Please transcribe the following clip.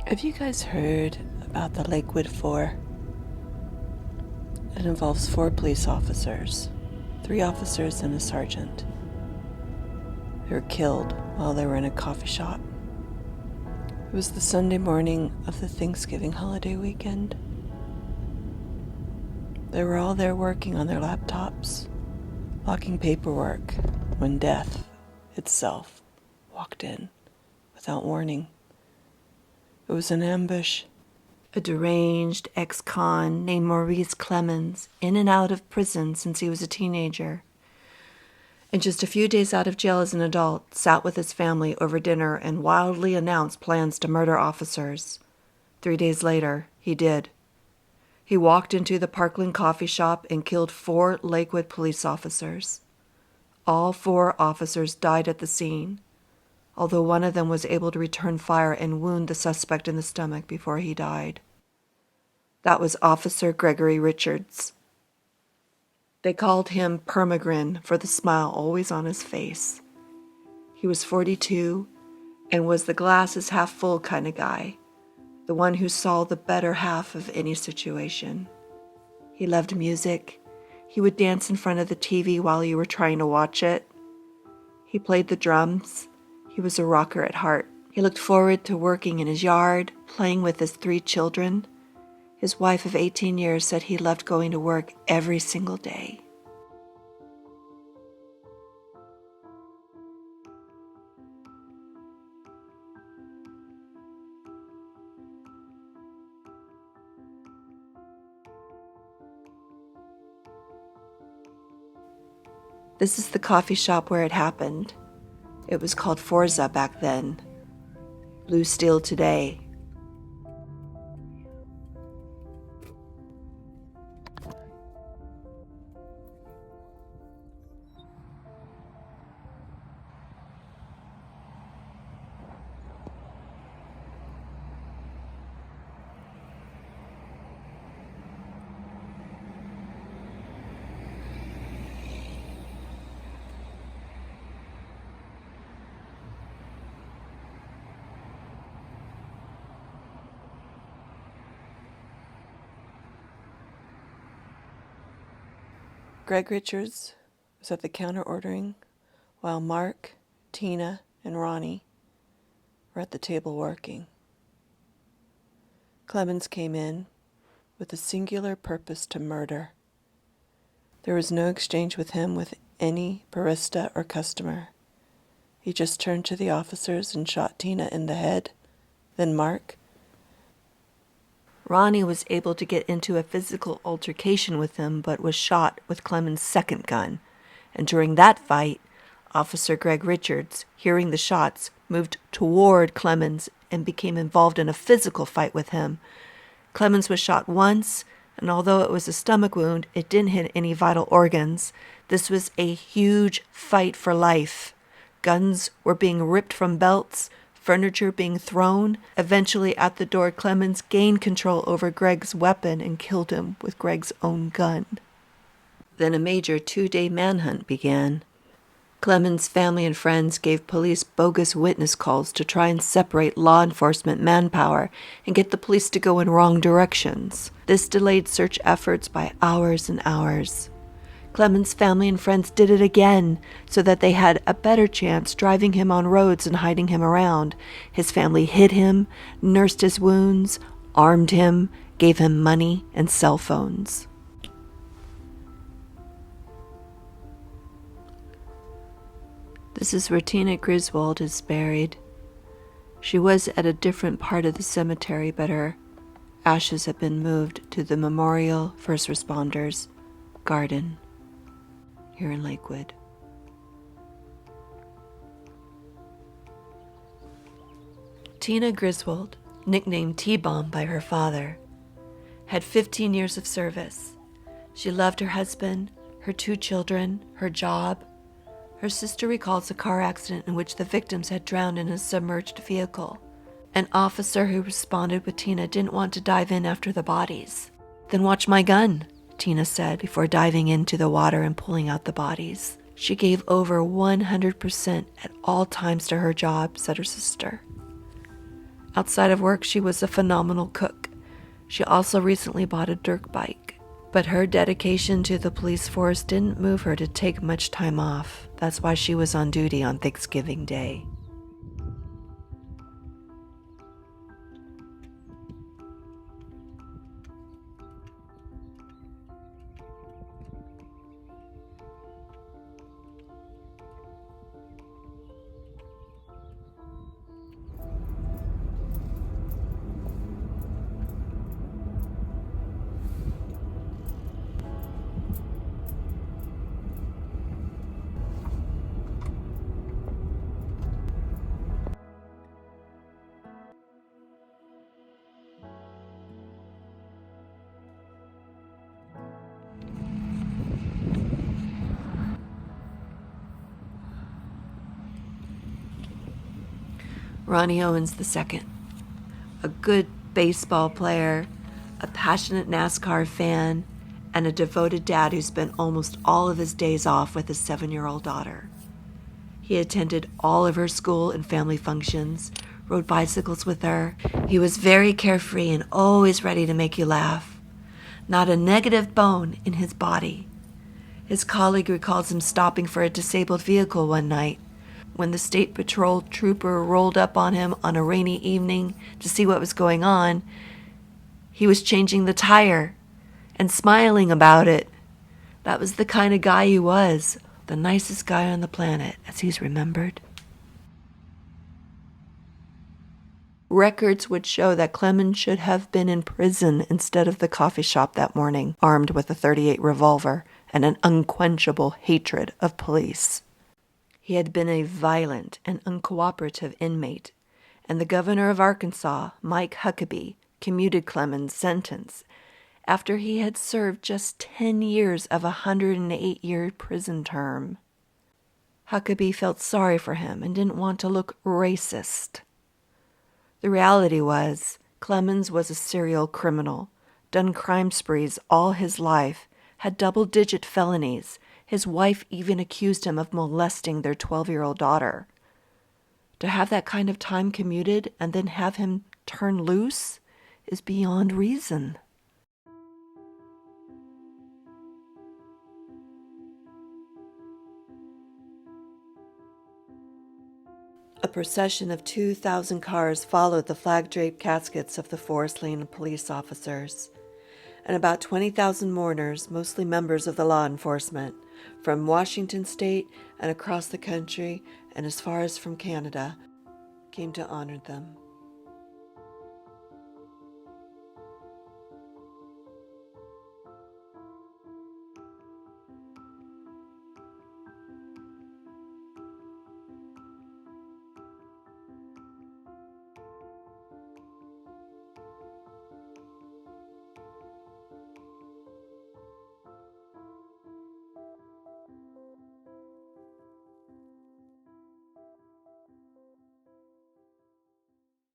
Have you guys heard about the Lakewood 4? It involves 4 police officers, 3 officers and a sergeant. They were killed while they were in a coffee shop. It was the Sunday morning of the Thanksgiving holiday weekend. They were all there working on their laptops, locking paperwork, when death itself walked in without warning. It was an ambush. A deranged ex-con named Maurice Clemmons, in and out of prison since he was a teenager, and just a few days out of jail as an adult, sat with his family over dinner and wildly announced plans to murder officers. 3 days later, he did. He walked into the Parkland coffee shop and killed 4 Lakewood police officers. All 4 officers died at the scene, although one of them was able to return fire and wound the suspect in the stomach before he died. That was Officer Gregory Richards. They called him Permagrin for the smile always on his face. He was 42 and was the glasses half full kind of guy, the one who saw the better half of any situation. He loved music. He would dance in front of the TV while you were trying to watch it. He played the drums. He was a rocker at heart. He looked forward to working in his yard, playing with his 3 children. His wife of 18 years said he loved going to work every single day. This is the coffee shop where it happened. It was called Forza back then. Blue Steel today. Greg Richards was at the counter ordering, while Mark, Tina, and Ronnie were at the table working. Clemmons came in with a singular purpose to murder. There was no exchange with him with any barista or customer. He just turned to the officers and shot Tina in the head, then Mark. Ronnie was able to get into a physical altercation with him, but was shot with Clemmons' second gun. And during that fight, Officer Greg Richards, hearing the shots, moved toward Clemmons and became involved in a physical fight with him. Clemmons was shot once, and although it was a stomach wound, it didn't hit any vital organs. This was a huge fight for life. Guns were being ripped from belts, furniture being thrown. Eventually, at the door, Clemmons gained control over Greg's weapon and killed him with Greg's own gun. Then a major 2-day manhunt began. Clemmons' family and friends gave police bogus witness calls to try and separate law enforcement manpower and get the police to go in wrong directions. This delayed search efforts by hours and hours. Clemmons' family and friends did it again so that they had a better chance driving him on roads and hiding him around. His family hid him, nursed his wounds, armed him, gave him money and cell phones. This is where Tina Griswold is buried. She was at a different part of the cemetery, but her ashes have been moved to the Memorial First Responders Garden here in Lakewood. Tina Griswold, nicknamed T-Bomb by her father, had 15 years of service. She loved her husband, her 2 children, her job. Her sister recalls a car accident in which the victims had drowned in a submerged vehicle. An officer who responded with Tina didn't want to dive in after the bodies. "Then watch my gun," Tina said before diving into the water and pulling out the bodies. She gave over 100% at all times to her job, said her sister. Outside of work, she was a phenomenal cook. She also recently bought a dirt bike. But her dedication to the police force didn't move her to take much time off. That's why she was on duty on Thanksgiving Day. Ronnie Owens II, a good baseball player, a passionate NASCAR fan, and a devoted dad who spent almost all of his days off with his 7-year-old daughter. He attended all of her school and family functions, rode bicycles with her. He was very carefree and always ready to make you laugh. Not a negative bone in his body. His colleague recalls him stopping for a disabled vehicle one night when the state patrol trooper rolled up on him on a rainy evening to see what was going on. He was changing the tire and smiling about it. That was the kind of guy he was, the nicest guy on the planet, as he's remembered. Records would show that Clemmons should have been in prison instead of the coffee shop that morning, armed with a .38 revolver and an unquenchable hatred of police. He had been a violent and uncooperative inmate, and the governor of Arkansas, Mike Huckabee, commuted Clemmons' sentence after he had served just 10 years of a 108-year prison term. Huckabee felt sorry for him and didn't want to look racist. The reality was, Clemmons was a serial criminal, done crime sprees all his life, had double-digit felonies. His wife even accused him of molesting their 12-year-old daughter. To have that kind of time commuted and then have him turn loose is beyond reason. A procession of 2,000 cars followed the flag-draped caskets of the Forest Lane police officers, and about 20,000 mourners, mostly members of the law enforcement, from Washington State and across the country and as far as from Canada, came to honor them.